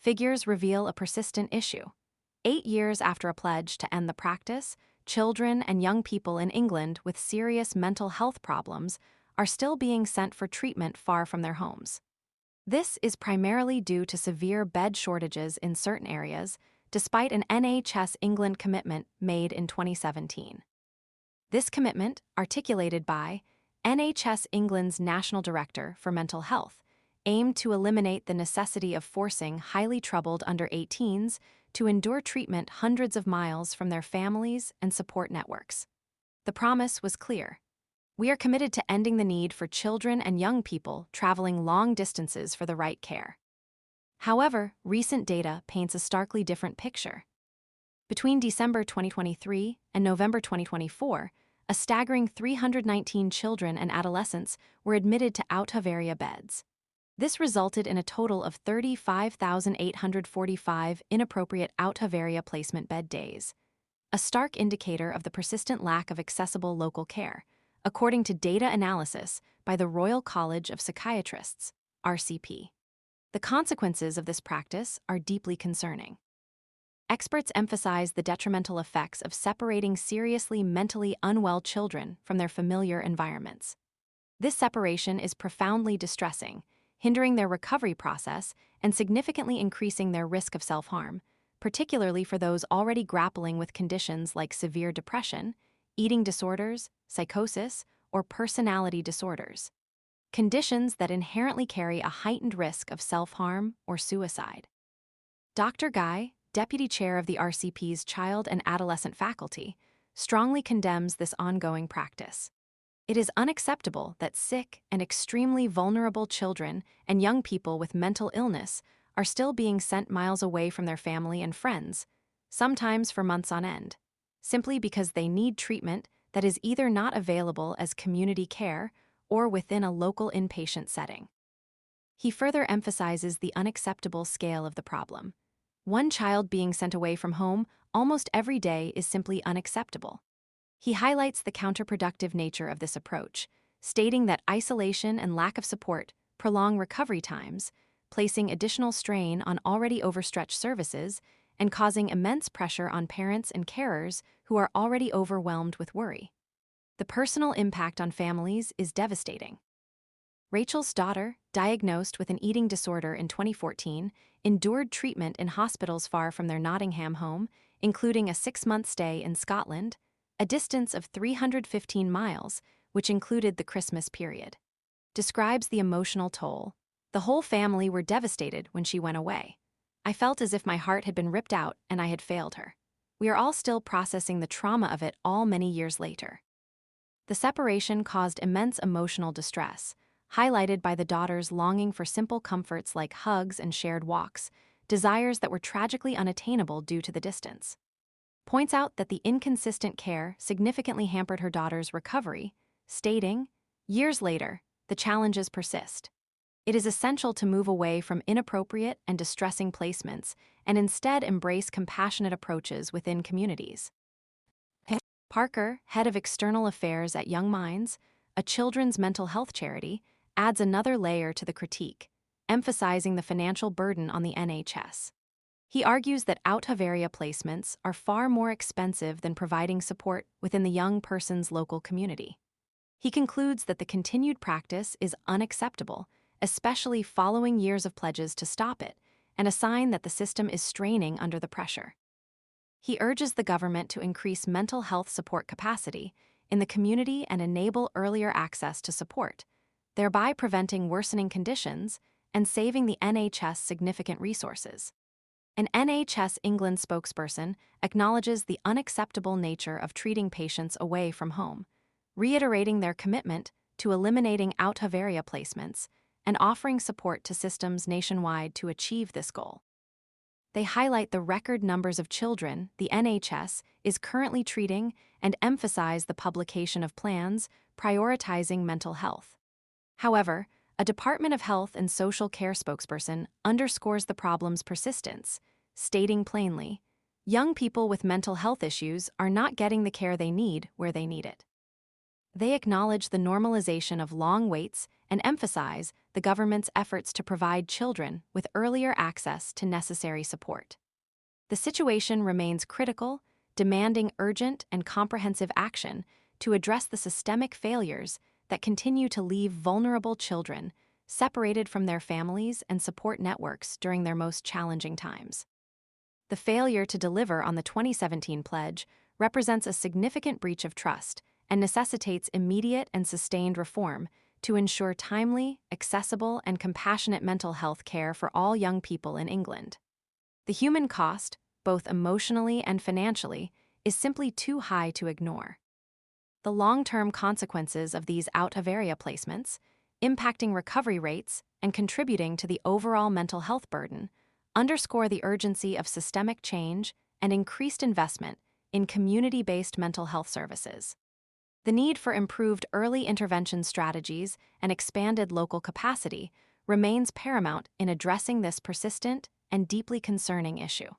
figures reveal a persistent issue. 8 years after a pledge to end the practice, children and young people in England with serious mental health problems are still being sent for treatment far from their homes. This is primarily due to severe bed shortages in certain areas, despite an NHS England commitment made in 2017. This commitment, articulated by NHS England's National Director for Mental Health, aimed to eliminate the necessity of forcing highly troubled under-18s to endure treatment hundreds of miles from their families and support networks. The promise was clear. We are committed to ending the need for children and young people traveling long distances for the right care. However, recent data paints a starkly different picture. Between December 2023 and November 2024, a staggering 319 children and adolescents were admitted to out-of-area beds. This resulted in a total of 35,845 inappropriate out-of-area placement bed days, a stark indicator of the persistent lack of accessible local care, according to data analysis by the Royal College of Psychiatrists, RCP. The consequences of this practice are deeply concerning. Experts emphasize the detrimental effects of separating seriously mentally unwell children from their familiar environments. This separation is profoundly distressing, hindering their recovery process and significantly increasing their risk of self-harm, particularly for those already grappling with conditions like severe depression, eating disorders, psychosis, or personality disorders. Conditions that inherently carry a heightened risk of self-harm or suicide. Dr. Guy, Deputy Chair of the RCP's Child and Adolescent Faculty, strongly condemns this ongoing practice. It is unacceptable that sick and extremely vulnerable children and young people with mental illness are still being sent miles away from their family and friends, sometimes for months on end, simply because they need treatment that is either not available as community care or within a local inpatient setting. He further emphasizes the unacceptable scale of the problem. One child being sent away from home almost every day is simply unacceptable. He highlights the counterproductive nature of this approach, stating that isolation and lack of support prolong recovery times, placing additional strain on already overstretched services and causing immense pressure on parents and carers who are already overwhelmed with worry. The personal impact on families is devastating. Rachel's daughter, diagnosed with an eating disorder in 2014, endured treatment in hospitals far from their Nottingham home, including a 6-month stay in Scotland, a distance of 315 miles, which included the Christmas period. Describes the emotional toll. The whole family were devastated when she went away. I felt as if my heart had been ripped out and I had failed her. We are all still processing the trauma of it all many years later. The separation caused immense emotional distress, highlighted by the daughter's longing for simple comforts like hugs and shared walks, desires that were tragically unattainable due to the distance. Points out that the inconsistent care significantly hampered her daughter's recovery, stating, "Years later, the challenges persist. It is essential to move away from inappropriate and distressing placements and instead embrace compassionate approaches within communities." Parker, head of external affairs at YoungMinds, a children's mental health charity, adds another layer to the critique, emphasizing the financial burden on the NHS. He argues that out-of-area placements are far more expensive than providing support within the young person's local community. He concludes that the continued practice is unacceptable, especially following years of pledges to stop it, and a sign that the system is straining under the pressure. He urges the government to increase mental health support capacity in the community and enable earlier access to support, thereby preventing worsening conditions and saving the NHS significant resources. An NHS England spokesperson acknowledges the unacceptable nature of treating patients away from home, reiterating their commitment to eliminating out-of-area placements and offering support to systems nationwide to achieve this goal. They highlight the record numbers of children the NHS is currently treating and emphasize the publication of plans prioritizing mental health. However, a Department of Health and Social Care spokesperson underscores the problem's persistence, stating plainly, "Young people with mental health issues are not getting the care they need where they need it." They acknowledge the normalization of long waits and emphasize the government's efforts to provide children with earlier access to necessary support. The situation remains critical, demanding urgent and comprehensive action to address the systemic failures that continue to leave vulnerable children separated from their families and support networks during their most challenging times. The failure to deliver on the 2017 pledge represents a significant breach of trust and necessitates immediate and sustained reform to ensure timely, accessible, and compassionate mental health care for all young people in England. The human cost, both emotionally and financially, is simply too high to ignore. The long-term consequences of these out-of-area placements, impacting recovery rates and contributing to the overall mental health burden, underscore the urgency of systemic change and increased investment in community-based mental health services. The need for improved early intervention strategies and expanded local capacity remains paramount in addressing this persistent and deeply concerning issue.